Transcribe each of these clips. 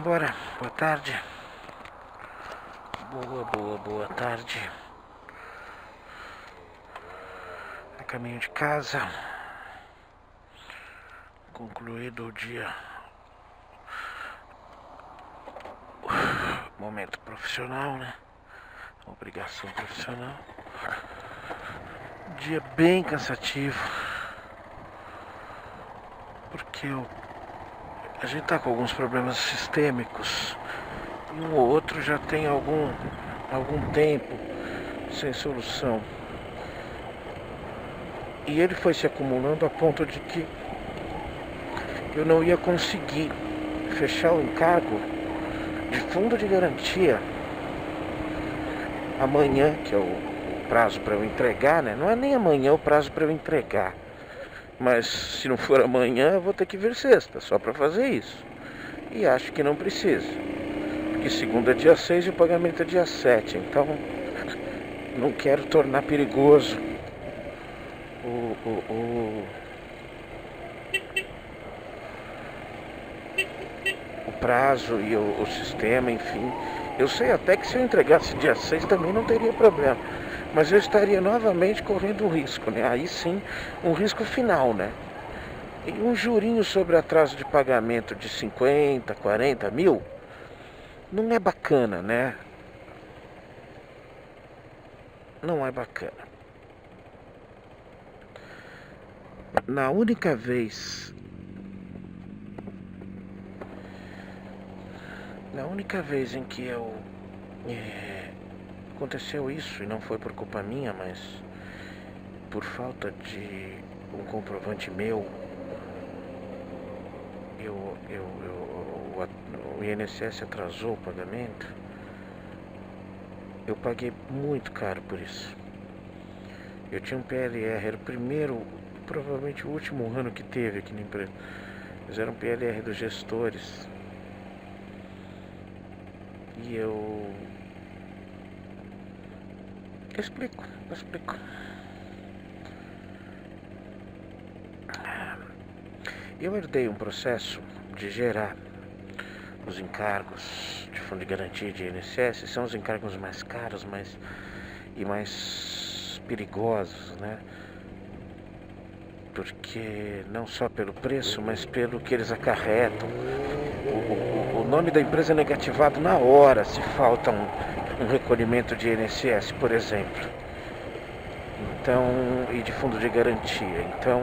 Bora, boa tarde. Boa tarde. A caminho de casa. Concluído o dia. Momento profissional, né? Obrigação profissional. Dia bem cansativo. Porque a gente tá com alguns problemas sistêmicos. E um ou outro já tem algum tempo sem solução. E ele foi se acumulando a ponto de que eu não ia conseguir fechar o encargo de fundo de garantia amanhã, que é o prazo para eu entregar, né? Não é nem amanhã o prazo para eu entregar. Mas se não for amanhã, eu vou ter que vir sexta, só para fazer isso. E acho que não precisa. Porque segunda é dia 6 e o pagamento é dia 7. Então, não quero tornar perigoso o prazo e o sistema, enfim. Eu sei até que se eu entregasse dia 6 também não teria problema. Mas eu estaria novamente correndo um risco, né? Aí sim, um risco final, né? E um jurinho sobre atraso de pagamento de 50, 40 mil não é bacana, né? Não é bacana. Na única vez em que aconteceu isso, e não foi por culpa minha, mas por falta de um comprovante meu, o INSS atrasou o pagamento. Eu paguei muito caro por isso. Eu tinha um PLR, era o primeiro, provavelmente o último ano que teve aqui na empresa. Mas era um PLR dos gestores. E eu explico. Eu herdei um processo de gerar os encargos de fundo de garantia de INSS. São os encargos mais caros e mais perigosos, né? Porque não só pelo preço, mas pelo que eles acarretam. O nome da empresa é negativado na hora se falta um recolhimento de INSS, por exemplo. Então, e de fundo de garantia. Então,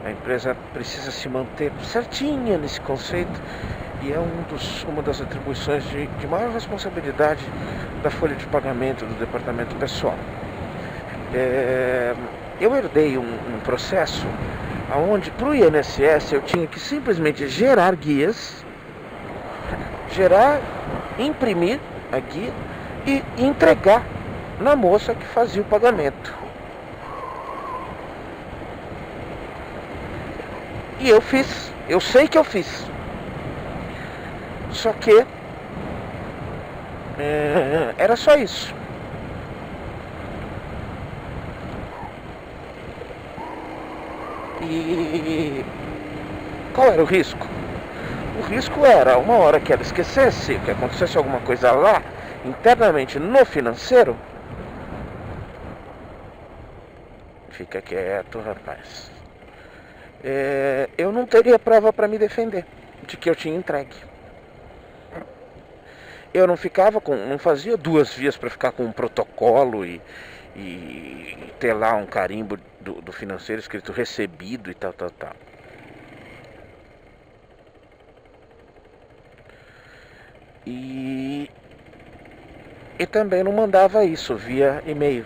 a empresa precisa se manter certinha nesse conceito e é uma das atribuições de maior responsabilidade da folha de pagamento do departamento pessoal. Eu herdei um processo onde para o INSS eu tinha que simplesmente gerar guias, imprimir a guia e entregar na moça que fazia o pagamento. E eu fiz, eu sei que eu fiz. Só que era só isso. E qual era o risco? O risco era, uma hora que ela esquecesse, que acontecesse alguma coisa lá, internamente no financeiro. Fica quieto, rapaz. Eu não teria prova para me defender de que eu tinha entregue. Eu não fazia duas vias para ficar com um protocolo e ter lá um carimbo do financeiro escrito recebido e tal. E também não mandava isso via e-mail.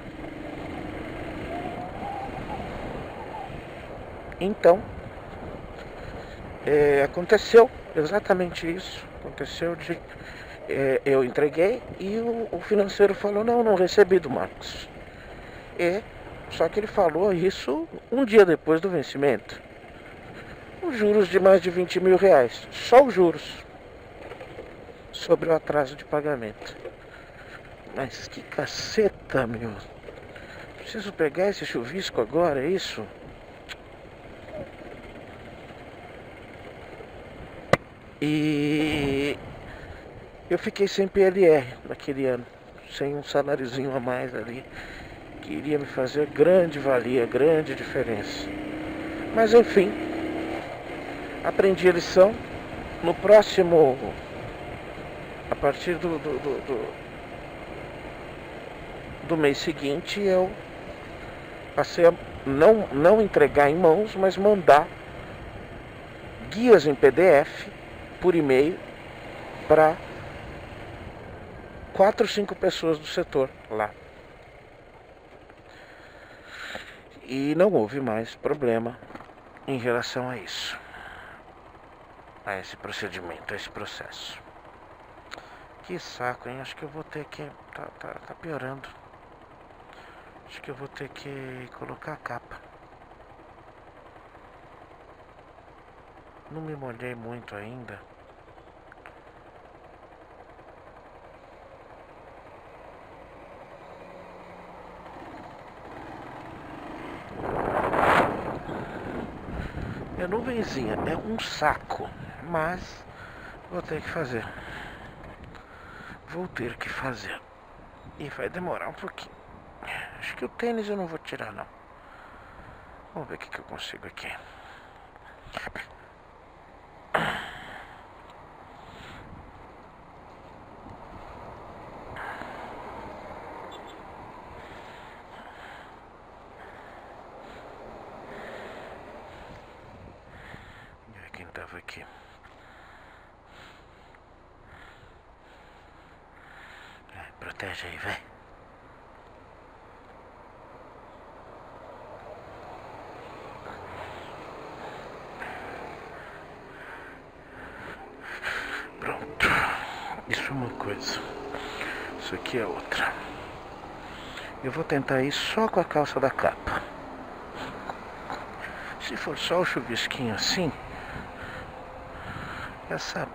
Então, aconteceu exatamente isso. Aconteceu de eu entreguei e o financeiro falou, não recebi do Marcos. Só que ele falou isso um dia depois do vencimento. Os juros de mais de 20 mil reais. Só os juros. Sobre o atraso de pagamento. Mas que caceta, meu. Preciso pegar esse chuvisco agora, é isso? E Eu fiquei sem PLR naquele ano, sem um saláriozinho a mais ali, que iria me fazer grande valia, grande diferença. Mas enfim, aprendi a lição. No próximo, a partir do mês seguinte, eu passei a não entregar em mãos, mas mandar guias em PDF por e-mail para 4 ou 5 pessoas do setor lá. E não houve mais problema em relação a isso, a esse procedimento, a esse processo. Que saco, hein? Acho que eu vou ter que... Tá piorando. Acho que eu vou ter que colocar a capa. Não me molhei muito ainda. É nuvenzinha, é um saco, mas vou ter que fazer. Vou ter que fazer. E vai demorar um pouquinho. Acho que o tênis eu não vou tirar, não. Vamos ver o que eu consigo aqui. Quem tava aqui? Protege aí, vai. Pronto. Isso é uma coisa. Isso aqui é outra. Eu vou tentar ir só com a calça da capa. Se for só o chuvisquinho assim, essa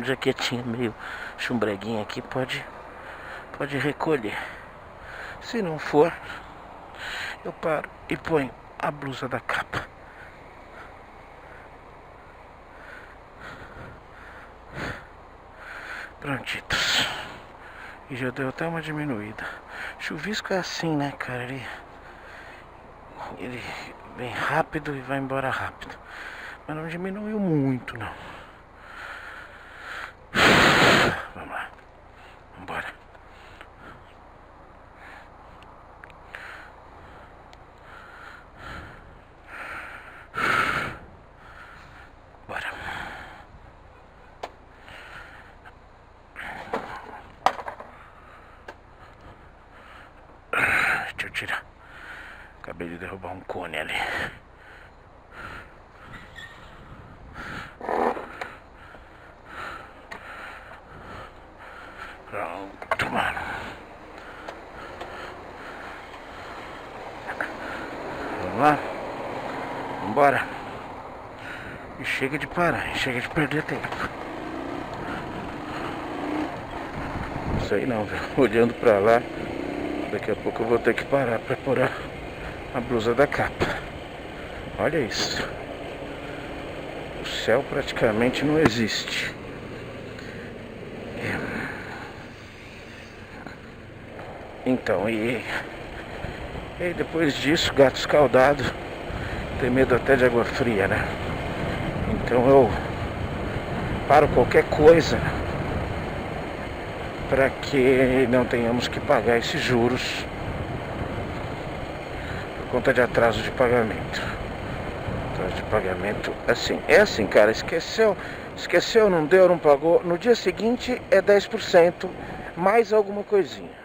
jaquetinha meio chumbreguinha aqui pode recolher. Se não for, eu paro e ponho a blusa da capa. Prontitos. E já deu até uma diminuída. Chuvisco é assim, né, cara? Ele vem rápido e vai embora rápido. Mas não diminuiu muito, não. Vamos lá. Vambora. Bora. Deixa eu tirar. Acabei de derrubar um cone ali. Pronto, mano. Vamos lá. Vambora. E chega de parar, chega de perder tempo. Sei não, velho. Olhando pra lá, daqui a pouco eu vou ter que parar pra pôr a blusa da capa. Olha isso. O céu praticamente não existe. Então, e depois disso, gato escaldado tem medo até de água fria, né? Então eu paro qualquer coisa para que não tenhamos que pagar esses juros por conta de atraso de pagamento. Atraso de pagamento, assim, é assim, cara, esqueceu, não deu, não pagou, no dia seguinte é 10%, mais alguma coisinha.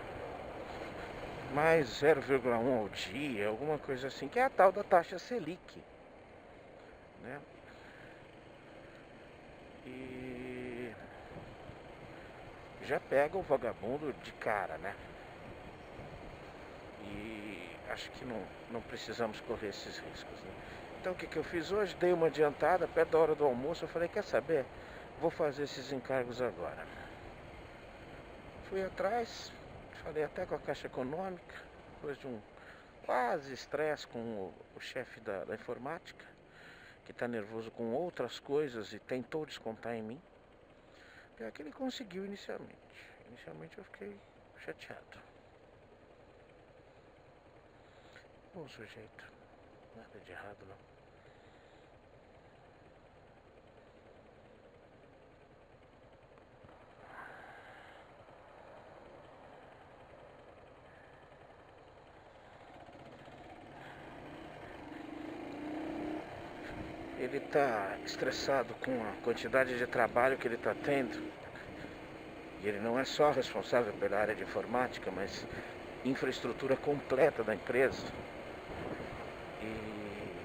Mais 0,1 ao dia, alguma coisa assim, que é a tal da taxa Selic, né? E já pega o vagabundo de cara, né? E acho que não precisamos correr esses riscos, né? Então o que eu fiz hoje? Dei uma adiantada, perto da hora do almoço, eu falei, quer saber? Vou fazer esses encargos agora. Fui atrás, falei até com a Caixa Econômica, depois de um quase estresse com o chefe da informática, que está nervoso com outras coisas e tentou descontar em mim. É que ele conseguiu inicialmente. Inicialmente eu fiquei chateado. Bom sujeito. Nada de errado não. Ele tá estressado com a quantidade de trabalho que ele tá tendo. E ele não é só responsável pela área de informática, mas infraestrutura completa da empresa. E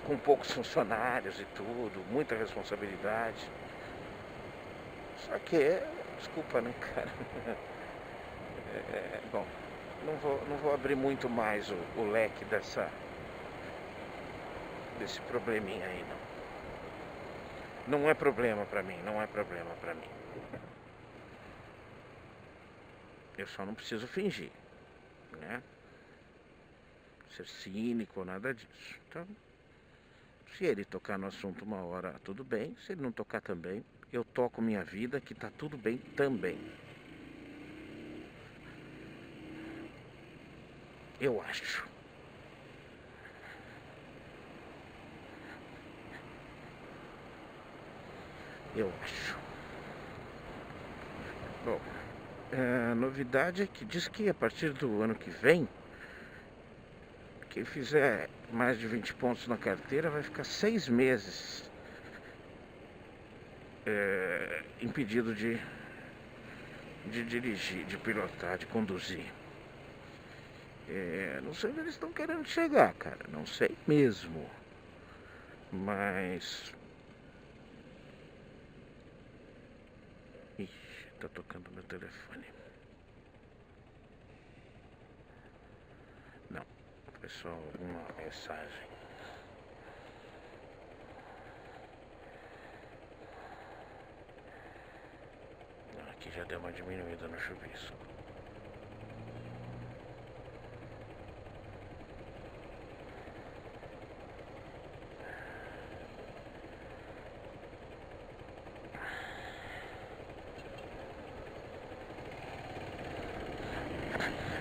com poucos funcionários e tudo, muita responsabilidade. Só que, desculpa, né, cara? Bom, não vou abrir muito mais o leque desse probleminha aí, não. Não é problema pra mim, não é problema pra mim. Eu só não preciso fingir, né? Ser cínico, nada disso. Então, se ele tocar no assunto uma hora, tudo bem. Se ele não tocar também, eu toco minha vida, que tá tudo bem também. Eu acho. Eu acho. Bom, a novidade é que diz que a partir do ano que vem, quem fizer mais de 20 pontos na carteira vai ficar 6 meses impedido de dirigir, de pilotar, de conduzir. Não sei onde eles estão querendo chegar, cara. Não sei mesmo. Mas... Ixi, tá tocando meu telefone. Não, foi só uma mensagem. Aqui já deu uma diminuída no chuvisco.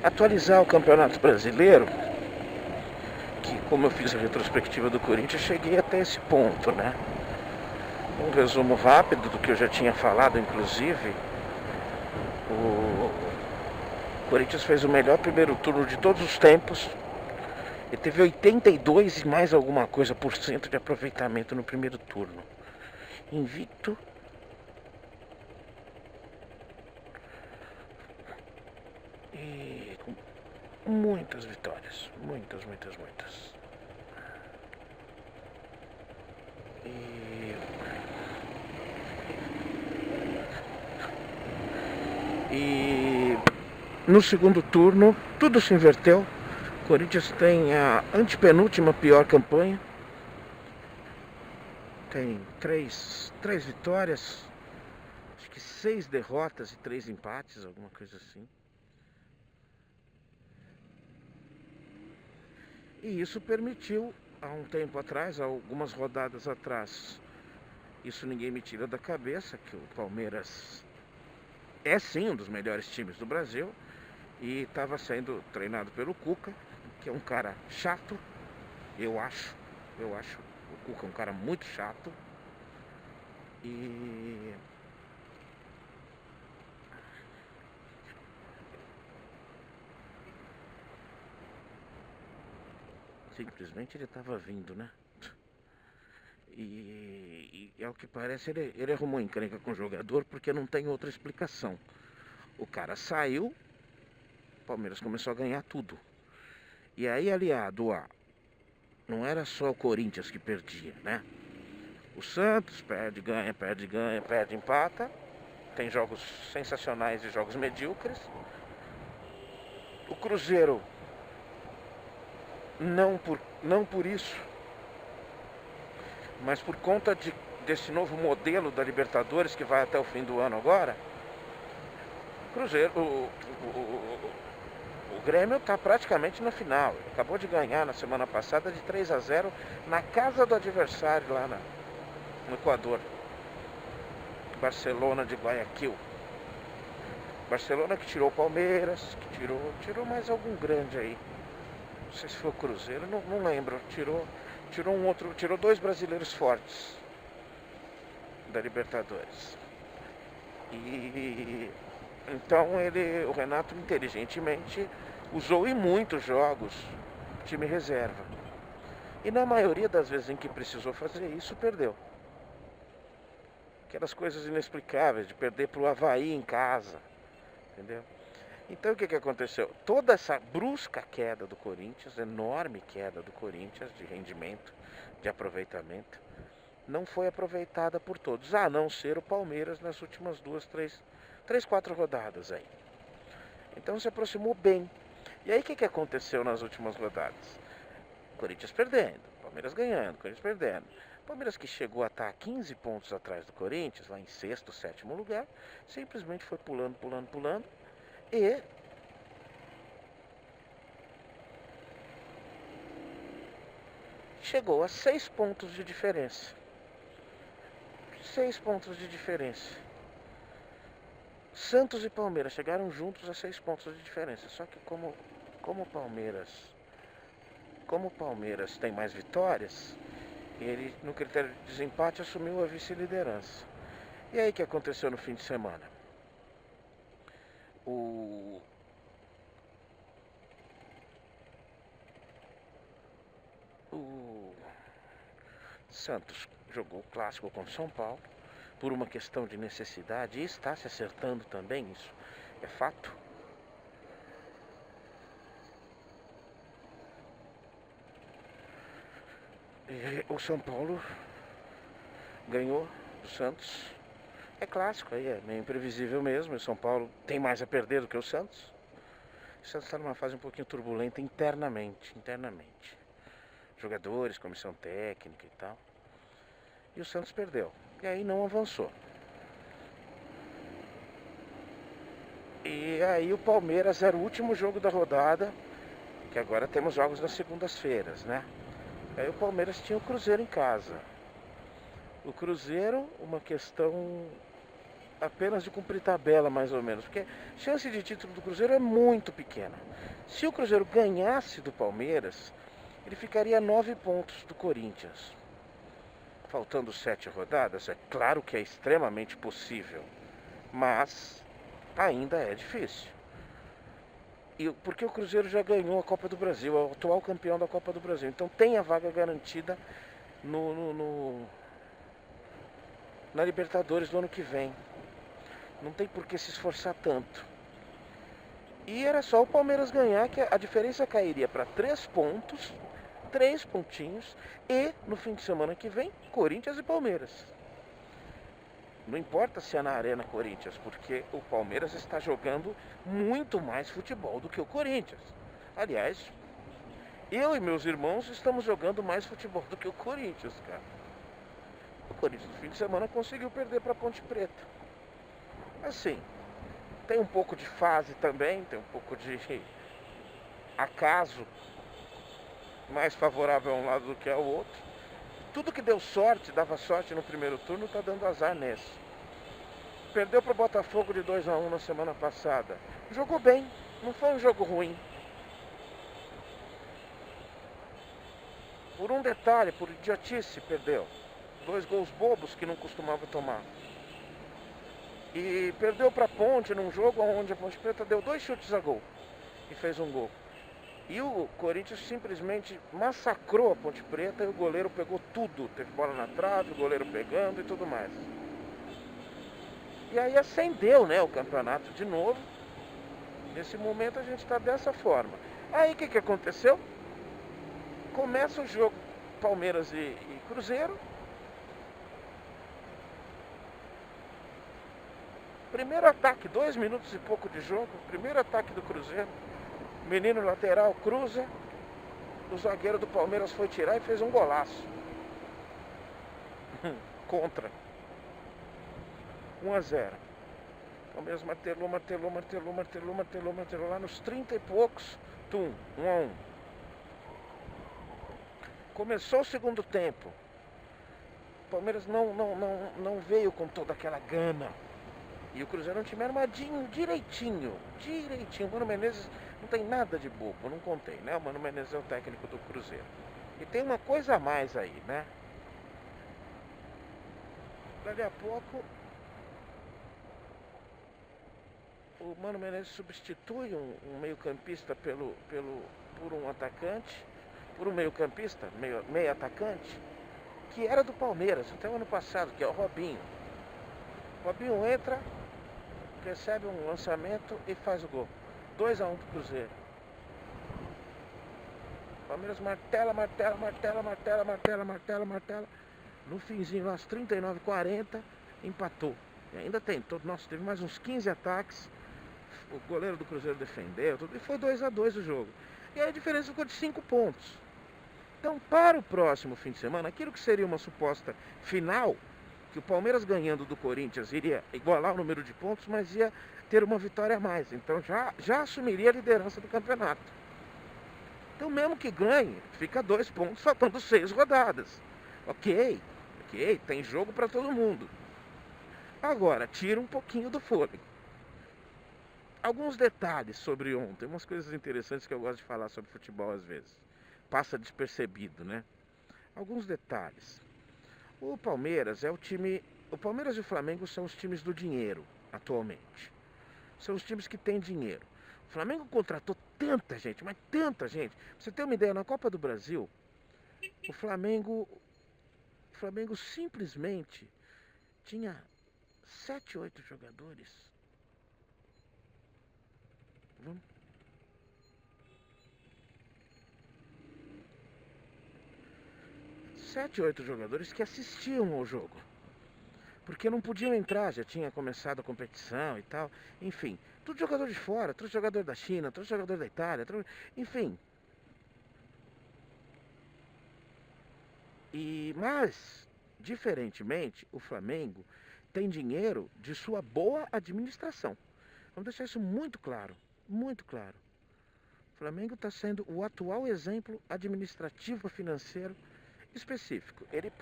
Atualizar o Campeonato Brasileiro, que como eu fiz a retrospectiva do Corinthians, cheguei até esse ponto, né? Um resumo rápido do que eu já tinha falado, inclusive. O Corinthians fez o melhor primeiro turno de todos os tempos. E teve 82 e mais alguma coisa por cento de aproveitamento no primeiro turno. Invicto. E com muitas vitórias. Muitas. E no segundo turno, tudo se inverteu. O Corinthians tem a antepenúltima pior campanha. Tem três vitórias, acho que 6 derrotas e 3 empates, alguma coisa assim. E isso permitiu, há um tempo atrás, há algumas rodadas atrás, isso ninguém me tira da cabeça, que o Palmeiras é sim um dos melhores times do Brasil e estava sendo treinado pelo Cuca, que é um cara chato, eu acho o Cuca é um cara muito chato e simplesmente ele estava vindo, né? E ao que parece ele arrumou encrenca com o jogador porque não tem outra explicação. O cara saiu, o Palmeiras começou a ganhar tudo. E aí, aliado a... Não era só o Corinthians que perdia, né? O Santos perde, ganha, empata. Tem jogos sensacionais e jogos medíocres. O Cruzeiro, não por isso, mas por conta desse novo modelo da Libertadores que vai até o fim do ano agora, Cruzeiro, o Grêmio está praticamente na final. Ele acabou de ganhar na semana passada de 3-0 na casa do adversário lá no Equador. Barcelona de Guayaquil. Barcelona que tirou o Palmeiras, que tirou mais algum grande aí. Não sei se foi o Cruzeiro, não lembro. Tirou dois brasileiros fortes da Libertadores. E então o Renato inteligentemente usou em muitos jogos time reserva. E na maioria das vezes em que precisou fazer isso, perdeu. Aquelas coisas inexplicáveis de perder para o Avaí em casa, entendeu? Então o que aconteceu? Toda essa brusca queda do Corinthians, enorme queda do Corinthians de rendimento, de aproveitamento, não foi aproveitada por todos, a não ser o Palmeiras nas últimas 4 rodadas aí. Então se aproximou bem. E aí o que aconteceu nas últimas rodadas? Corinthians perdendo, Palmeiras ganhando, Corinthians perdendo. Palmeiras, que chegou a estar 15 pontos atrás do Corinthians, lá em sexto, sétimo lugar, simplesmente foi pulando e chegou a 6 pontos de diferença. 6 pontos de diferença. Santos e Palmeiras chegaram juntos a 6 pontos de diferença. Só que como o Palmeiras tem mais vitórias, ele, no critério de desempate, assumiu a vice-liderança. E aí o que aconteceu no fim de semana? O Santos jogou o clássico com o São Paulo por uma questão de necessidade e está se acertando também, isso é fato. E o São Paulo ganhou do Santos. É clássico, aí é meio imprevisível mesmo. O São Paulo tem mais a perder do que o Santos. O Santos está numa fase um pouquinho turbulenta internamente. Jogadores, comissão técnica e tal. E o Santos perdeu. E aí não avançou. E aí o Palmeiras era o último jogo da rodada, que agora temos jogos nas segundas-feiras, né? Aí o Palmeiras tinha o Cruzeiro em casa. O Cruzeiro, uma questão apenas de cumprir tabela, mais ou menos, porque a chance de título do Cruzeiro é muito pequena. Se o Cruzeiro ganhasse do Palmeiras, ele ficaria a 9 pontos do Corinthians. Faltando 7 rodadas, é claro que é extremamente possível, mas ainda é difícil. Porque o Cruzeiro já ganhou a Copa do Brasil, é o atual campeão da Copa do Brasil. Então tem a vaga garantida na Libertadores do ano que vem. Não tem por que se esforçar tanto. E era só o Palmeiras ganhar, que a diferença cairia para 3 pontos, 3 pontinhos, e no fim de semana que vem, Corinthians e Palmeiras. Não importa se é na Arena Corinthians, porque o Palmeiras está jogando muito mais futebol do que o Corinthians. Aliás, eu e meus irmãos estamos jogando mais futebol do que o Corinthians, cara. O Corinthians no fim de semana conseguiu perder para a Ponte Preta. Assim, tem um pouco de fase também, tem um pouco de acaso, mais favorável a um lado do que ao outro. Tudo que deu sorte, dava sorte no primeiro turno, está dando azar nesse. Perdeu para o Botafogo de 2-1 na semana passada. Jogou bem, não foi um jogo ruim. Por um detalhe, por idiotice, perdeu. 2 gols bobos que não costumava tomar. E perdeu para a Ponte num jogo onde a Ponte Preta deu 2 chutes a gol e fez um gol. E o Corinthians simplesmente massacrou a Ponte Preta e o goleiro pegou tudo. Teve bola na trave, o goleiro pegando e tudo mais. E aí acendeu, né, o campeonato de novo. Nesse momento a gente está dessa forma. Aí o que aconteceu? Começa o jogo Palmeiras e Cruzeiro. Primeiro ataque, 2 minutos e pouco de jogo. Primeiro ataque do Cruzeiro. Menino lateral cruza. O zagueiro do Palmeiras foi tirar e fez um golaço. Contra. 1-0. Palmeiras martelou lá nos 30 e poucos. 1-1. Começou o segundo tempo. Palmeiras não veio com toda aquela gana. E o Cruzeiro é um time armadinho, direitinho. O Mano Menezes não tem nada de bobo, não contei, né? O Mano Menezes é o técnico do Cruzeiro. E tem uma coisa a mais aí, né? Daqui a pouco o Mano Menezes substitui um meio-campista por um atacante, por um meio-campista, meio atacante, que era do Palmeiras até o ano passado, que é o Robinho. O Robinho entra, recebe um lançamento e faz o gol. 2-1 pro Cruzeiro. Palmeiras martela. No finzinho, às 39:40, empatou. E ainda tentou. Nossa, teve mais uns 15 ataques. O goleiro do Cruzeiro defendeu, tudo, e foi 2-2 o jogo. E aí a diferença ficou de 5 pontos. Então, para o próximo fim de semana, aquilo que seria uma suposta final, que o Palmeiras ganhando do Corinthians iria igualar o número de pontos, mas ia ter uma vitória a mais. Então já assumiria a liderança do campeonato. Então, mesmo que ganhe, fica 2 pontos, faltando 6 rodadas. Ok, tem jogo para todo mundo. Agora, tira um pouquinho do fôlego. Alguns detalhes sobre ontem, umas coisas interessantes que eu gosto de falar sobre futebol às vezes. Passa despercebido, né? Alguns detalhes. O Palmeiras é o time... O Palmeiras e o Flamengo são os times do dinheiro, atualmente. São os times que têm dinheiro. O Flamengo contratou tanta gente, mas tanta gente. Pra você ter uma ideia, na Copa do Brasil, o Flamengo simplesmente tinha 7, 8 jogadores. Vamos. 7, 8 jogadores que assistiam ao jogo. Porque não podiam entrar, já tinha começado a competição e tal. Enfim, tudo jogador de fora, tudo jogador da China, tudo jogador da Itália, enfim. Mas, diferentemente, o Flamengo tem dinheiro de sua boa administração. Vamos deixar isso muito claro, muito claro. O Flamengo está sendo o atual exemplo administrativo financeiro específico. Eles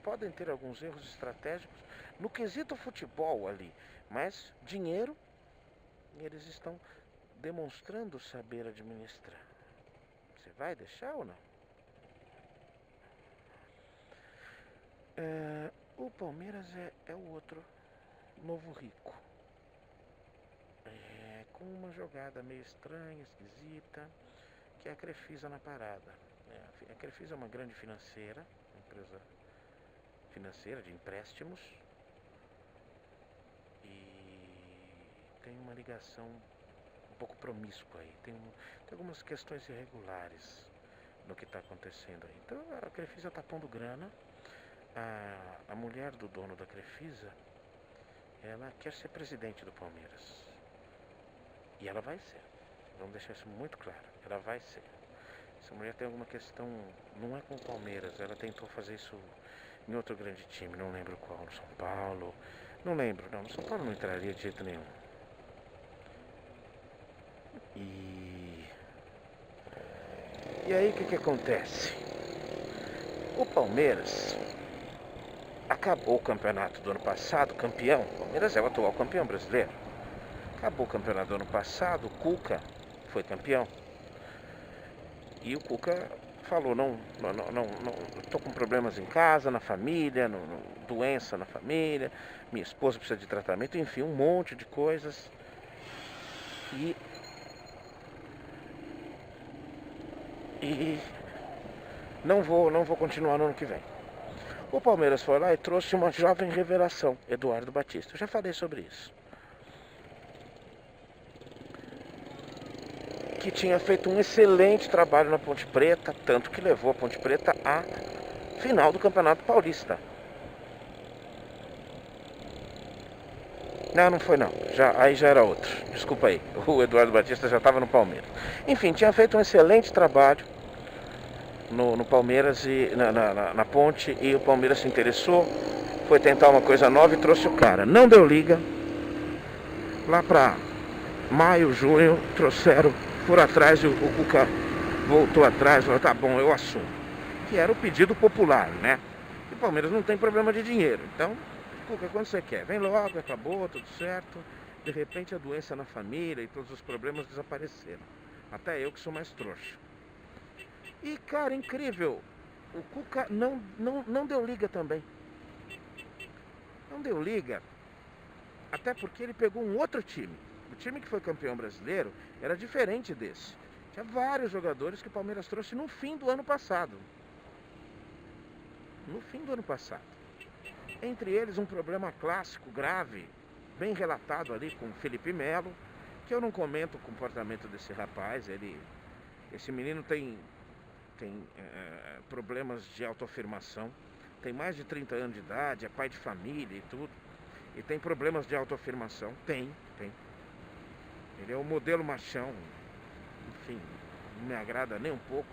podem ter alguns erros estratégicos no quesito futebol ali, mas dinheiro eles estão demonstrando saber administrar. Você vai deixar ou não? O Palmeiras é o outro novo rico. Com uma jogada meio estranha, esquisita, que é a Crefisa na parada. A Crefisa é uma grande financeira, uma empresa financeira de empréstimos, e tem uma ligação um pouco promíscua aí. Tem algumas questões irregulares no que está acontecendo aí. Então a Crefisa está pondo grana. A mulher do dono da Crefisa, ela quer ser presidente do Palmeiras. E ela vai ser. Vamos deixar isso muito claro. Ela vai ser. Essa mulher tem alguma questão, não é com o Palmeiras, ela tentou fazer isso em outro grande time, não lembro qual, no São Paulo, não lembro, não, no São Paulo não entraria de jeito nenhum. E aí o que acontece? O Palmeiras acabou o campeonato do ano passado, campeão, o Palmeiras é o atual campeão brasileiro. Acabou o campeonato do ano passado, o Cuca foi campeão. E o Cuca falou, não, estou com problemas em casa, na família, doença na família, minha esposa precisa de tratamento, enfim, um monte de coisas. E não vou continuar no ano que vem. O Palmeiras foi lá e trouxe uma jovem revelação, Eduardo Batista. Eu já falei sobre isso. Que tinha feito um excelente trabalho na Ponte Preta, tanto que levou a Ponte Preta à final do Campeonato Paulista. Não foi não. Aí já era outro. Desculpa aí. O Eduardo Batista já estava no Palmeiras. Enfim, tinha feito um excelente trabalho no Palmeiras e na Ponte, e o Palmeiras se interessou, foi tentar uma coisa nova e trouxe o cara. Não deu liga. Lá para maio, junho, trouxeram por atrás, o Cuca voltou atrás, falou, tá bom, eu assumo. Que era o pedido popular, né? E o Palmeiras não tem problema de dinheiro. Então, Cuca, quando você quer, vem logo, acabou, tudo certo. De repente a doença na família e todos os problemas desapareceram. Até eu que sou mais trouxa. E, cara, incrível. O Cuca não deu liga também. Não deu liga. Até porque ele pegou um outro time. O time que foi campeão brasileiro era diferente desse. Tinha vários jogadores que o Palmeiras trouxe no fim do ano passado. No fim do ano passado. Entre eles um problema clássico, grave, bem relatado ali com o Felipe Melo, que eu não comento o comportamento desse rapaz. Esse menino tem problemas de autoafirmação, tem mais de 30 anos de idade, é pai de família e tudo, e tem problemas de autoafirmação, tem. Ele é o modelo machão, enfim, não me agrada nem um pouco,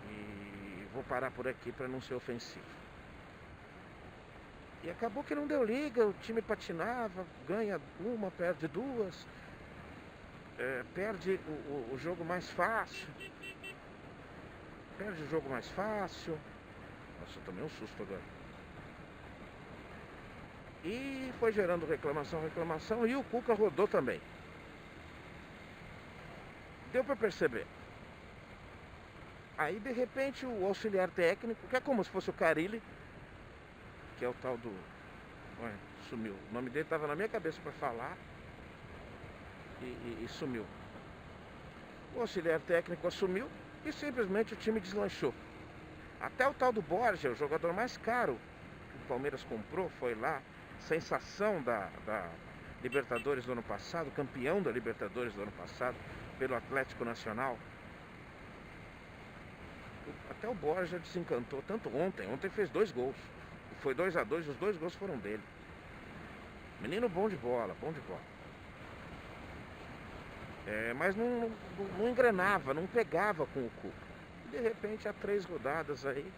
e vou parar por aqui para não ser ofensivo. E acabou que não deu liga, o time patinava, ganha uma, perde duas, perde o jogo mais fácil. Perde o jogo mais fácil. Nossa, eu tomei um susto agora. E foi gerando reclamação, e o Cuca rodou também. Deu pra perceber. Aí, de repente, o auxiliar técnico, que é como se fosse o Carille, que é o tal do... Ué, sumiu. O nome dele estava na minha cabeça para falar e sumiu. O auxiliar técnico assumiu e simplesmente o time deslanchou. Até o tal do Borja, o jogador mais caro que o Palmeiras comprou, foi lá, sensação da Libertadores do ano passado, campeão da Libertadores do ano passado, pelo Atlético Nacional. Até o Borja desencantou, tanto ontem fez 2 gols. Foi 2-2, os 2 gols foram dele. Menino bom de bola. Mas não engrenava, não pegava com o Cuca. De repente, há 3 rodadas aí,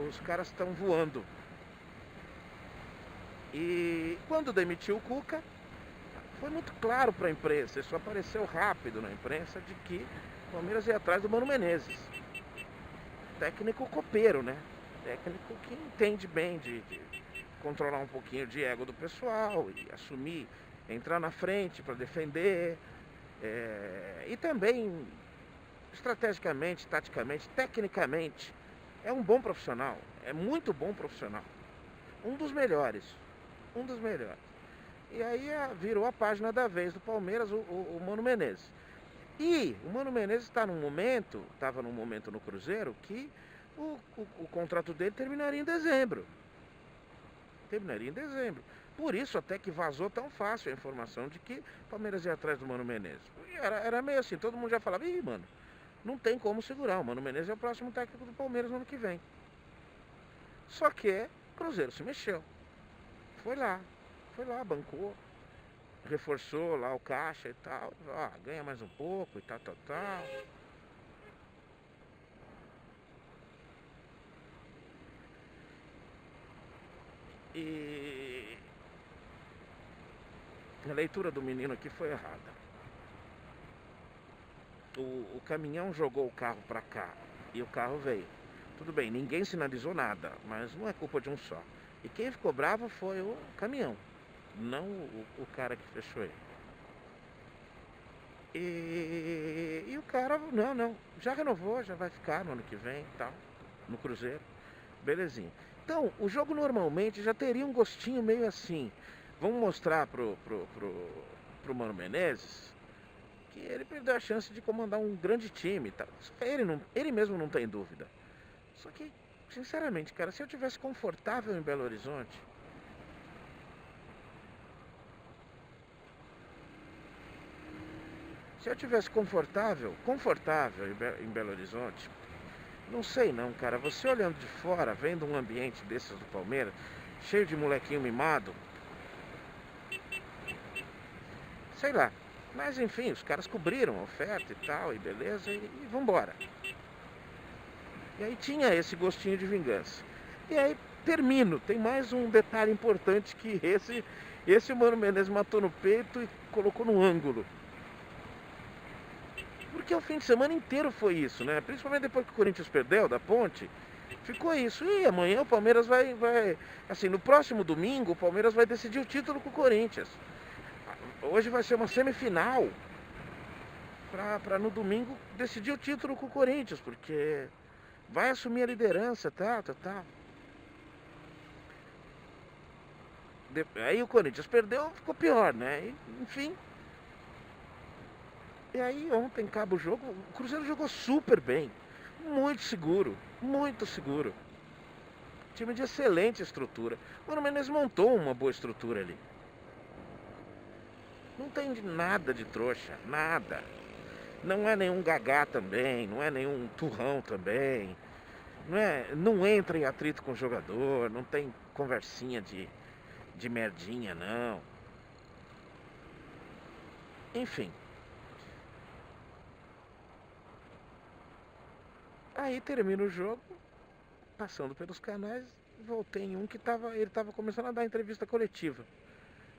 os caras estão voando. E quando demitiu o Cuca, foi muito claro para a imprensa, isso apareceu rápido na imprensa, de que o Palmeiras ia atrás do Mano Menezes. Técnico copeiro, né? Técnico que entende bem de controlar um pouquinho de ego do pessoal e assumir, entrar na frente para defender, e também estrategicamente, taticamente, tecnicamente, é um bom profissional, é muito bom profissional, um dos melhores. E aí virou a página da vez do Palmeiras, o Mano Menezes. E o Mano Menezes estava num momento no Cruzeiro que o contrato dele terminaria em dezembro. Por isso até que vazou tão fácil a informação de que o Palmeiras ia atrás do Mano Menezes. Era meio assim, todo mundo já falava, ih, mano, não tem como segurar, o Mano Menezes é o próximo técnico do Palmeiras no ano que vem. Só que o Cruzeiro se mexeu. Foi lá, bancou, reforçou lá o caixa e tal, ganha mais um pouco e tal. E a leitura do menino aqui foi errada. O caminhão jogou o carro para cá e o carro veio. Tudo bem, ninguém sinalizou nada, mas não é culpa de um só. E quem ficou bravo foi o caminhão, não o cara que fechou ele. E o cara, não, já renovou, já vai ficar no ano que vem e tal, no Cruzeiro. Belezinha. Então, o jogo normalmente já teria um gostinho meio assim. Vamos mostrar pro Mano Menezes que ele perdeu a chance de comandar um grande time. Tá? Ele mesmo não tem dúvida. Só que, sinceramente, cara, se eu tivesse confortável em Belo Horizonte, em Belo Horizonte, não sei não, cara, você olhando de fora, vendo um ambiente desses do Palmeiras, cheio de molequinho mimado, sei lá. Mas enfim, os caras cobriram a oferta e tal, e beleza, e vambora. E aí tinha esse gostinho de vingança. E aí tem mais um detalhe importante que esse o Mano Menezes matou no peito e colocou no ângulo. Porque o fim de semana inteiro foi isso, né? Principalmente depois que o Corinthians perdeu da Ponte, Ficou isso. E amanhã o Palmeiras vai. Assim, no próximo domingo, o Palmeiras vai decidir o título com o Corinthians. Hoje vai ser uma semifinal. Pra no domingo decidir o título com o Corinthians, porque vai assumir a liderança, tá. Aí o Corinthians perdeu, ficou pior, né? Enfim. E aí ontem acaba o jogo, o Cruzeiro jogou super bem. Muito seguro, muito seguro. Time de excelente estrutura. O Mano Menezes montou uma boa estrutura ali. Não tem nada de trouxa, nada. Não é nenhum gagá também, não é nenhum turrão também. Não entra em atrito com o jogador, não tem conversinha de merdinha, não. Enfim. Aí termina o jogo, passando pelos canais, voltei em um que ele tava começando a dar entrevista coletiva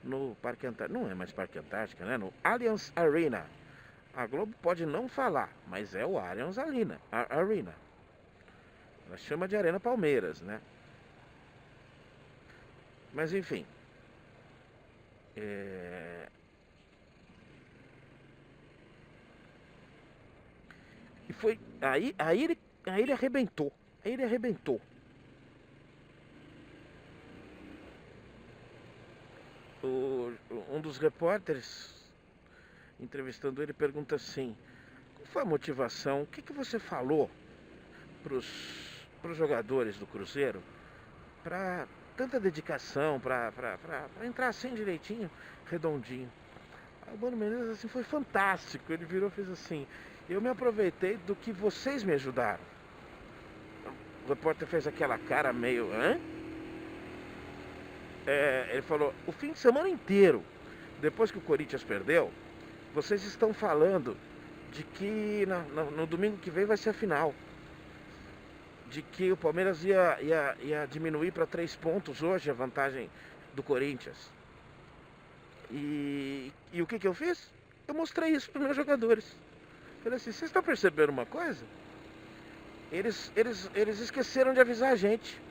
no Parque Antártica. Não é mais Parque Antártica, né? No Allianz Arena. A Globo pode não falar, mas é o Allianz Arena. Ela chama de Arena Palmeiras, né? Mas enfim. E foi. Aí ele arrebentou. Aí ele arrebentou. Um dos repórteres entrevistando ele pergunta assim: qual foi a motivação? O que você falou pros jogadores do Cruzeiro para tanta dedicação, para entrar assim direitinho, redondinho? Aí o Mano Menezes assim foi fantástico. Ele virou e fez assim: eu me aproveitei do que vocês me ajudaram. O repórter fez aquela cara meio, hã? Ele falou: o fim de semana inteiro, depois que o Corinthians perdeu, vocês estão falando de que no domingo que vem vai ser a final. De que o Palmeiras ia diminuir para 3 pontos hoje a vantagem do Corinthians. E o que eu fiz? Eu mostrei isso para os meus jogadores. Falei assim: vocês estão percebendo uma coisa? Eles esqueceram de avisar a gente.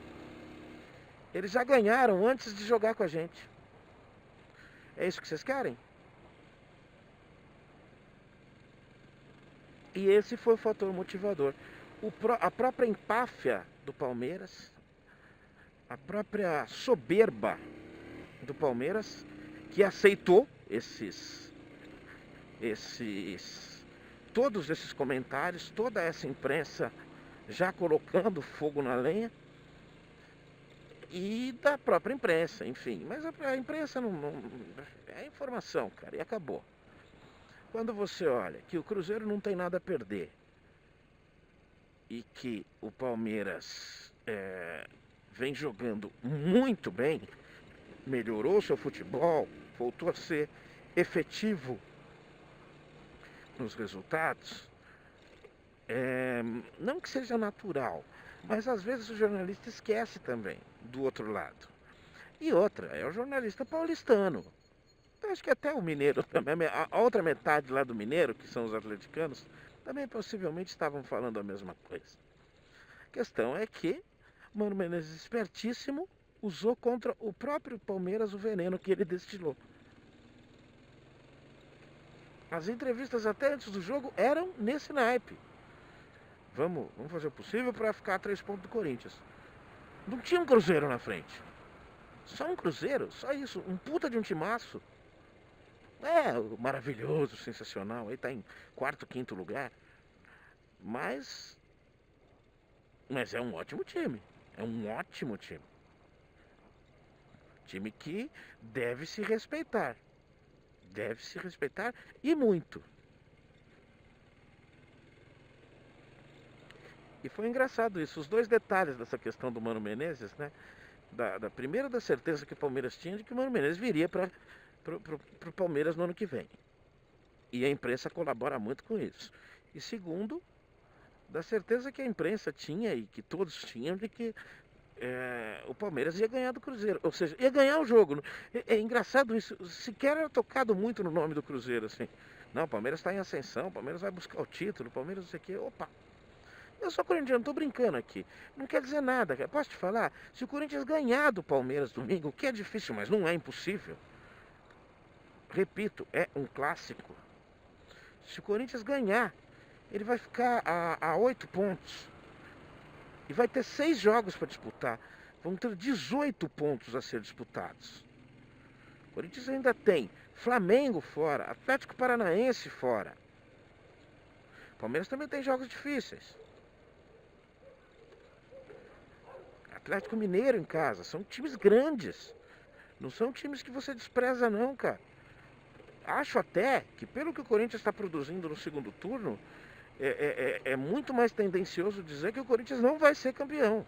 Eles já ganharam antes de jogar com a gente. É isso que vocês querem? E esse foi o fator motivador. A própria empáfia do Palmeiras, a própria soberba do Palmeiras, que aceitou todos esses comentários, toda essa imprensa já colocando fogo na lenha, e da própria imprensa, enfim. Mas a imprensa não é informação, cara, e acabou. Quando você olha que o Cruzeiro não tem nada a perder e que o Palmeiras vem jogando muito bem, melhorou seu futebol, voltou a ser efetivo nos resultados, não que seja natural, mas às vezes o jornalista esquece também do outro lado. E outra, é o jornalista paulistano. Eu acho que até o mineiro também, a outra metade lá do mineiro, que são os atleticanos, também possivelmente estavam falando a mesma coisa. A questão é que Mano Menezes, espertíssimo, usou contra o próprio Palmeiras o veneno que ele destilou. As entrevistas até antes do jogo eram nesse naipe. Vamos fazer o possível para ficar a 3 pontos do Corinthians. Não tinha um Cruzeiro na frente. Só um Cruzeiro, só isso. Um puta de um timaço. Maravilhoso, sensacional. Aí tá em 4º, 5º lugar. Mas é um ótimo time. É um ótimo time. Time que deve se respeitar. Deve se respeitar e muito. E foi engraçado isso, os dois detalhes dessa questão do Mano Menezes, né? Primeiro, da certeza que o Palmeiras tinha de que o Mano Menezes viria para o Palmeiras no ano que vem. E a imprensa colabora muito com isso. E segundo, da certeza que a imprensa tinha e que todos tinham de que o Palmeiras ia ganhar do Cruzeiro. Ou seja, ia ganhar o jogo. É engraçado isso, sequer era tocado muito no nome do Cruzeiro, assim. Não, o Palmeiras está em ascensão, o Palmeiras vai buscar o título, o Palmeiras não sei o quê. Opa! Eu sou corintiano, tô brincando aqui. Não quer dizer nada, cara. Posso te falar? Se o Corinthians ganhar do Palmeiras domingo, o que é difícil, mas não é impossível. Repito, é um clássico. Se o Corinthians ganhar, ele vai ficar a 8 pontos. E vai ter 6 jogos para disputar. Vão ter 18 pontos a ser disputados. O Corinthians ainda tem Flamengo fora, Atlético Paranaense fora. O Palmeiras também tem jogos difíceis. Atlético Mineiro em casa. São times grandes. Não são times que você despreza não, cara. Acho até que pelo que o Corinthians está produzindo no segundo turno, é muito mais tendencioso dizer que o Corinthians não vai ser campeão.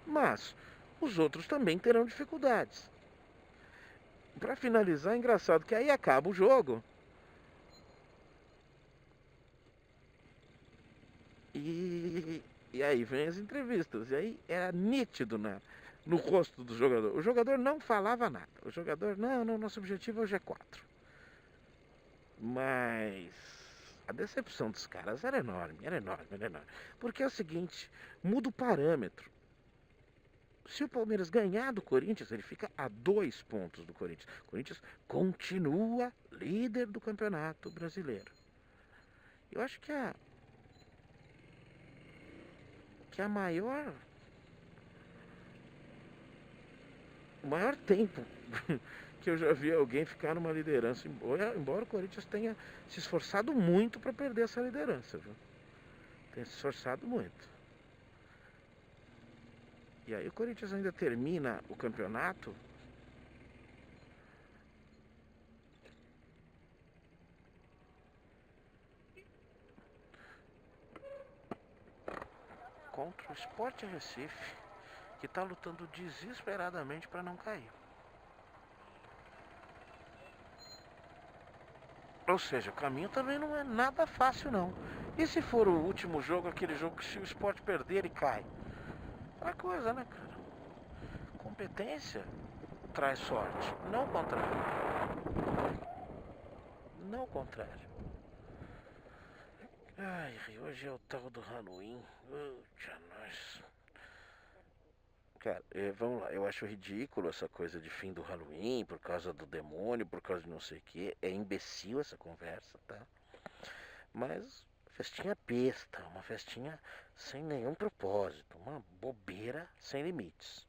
Mas os outros também terão dificuldades. Para finalizar, é engraçado que aí acaba o jogo e aí vem as entrevistas. E aí era nítido no rosto do jogador. O jogador não falava nada. O jogador, não, nosso objetivo é o G4. Mas a decepção dos caras era enorme, era enorme, era enorme. Porque é o seguinte, muda o parâmetro. Se o Palmeiras ganhar do Corinthians, ele fica a 2 pontos do Corinthians. O Corinthians continua líder do Campeonato Brasileiro. Eu acho que a maior... O maior tempo que eu já vi alguém ficar numa liderança, embora o Corinthians tenha se esforçado muito para perder essa liderança, viu? Tem se esforçado muito. E aí o Corinthians ainda termina o campeonato contra o Sport Recife, que está lutando desesperadamente para não cair. Ou seja, o caminho também não é nada fácil não. E se for o último jogo, aquele jogo que se o Sport perder ele cai? Aquela coisa, né, cara? Competência traz sorte, não o contrário. Não o contrário. Ai, hoje é o tal do Halloween. Puxa, nós. Cara, vamos lá, eu acho ridículo essa coisa de fim do Halloween por causa do demônio, por causa de não sei o que. É imbecil essa conversa, tá? Mas festinha besta, uma festinha sem nenhum propósito, uma bobeira sem limites.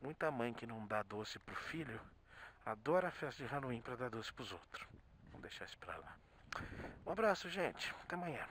Muita mãe que não dá doce pro filho adora a festa de Halloween pra dar doce pros outros. Vamos deixar isso pra lá. Um abraço, gente. Até amanhã.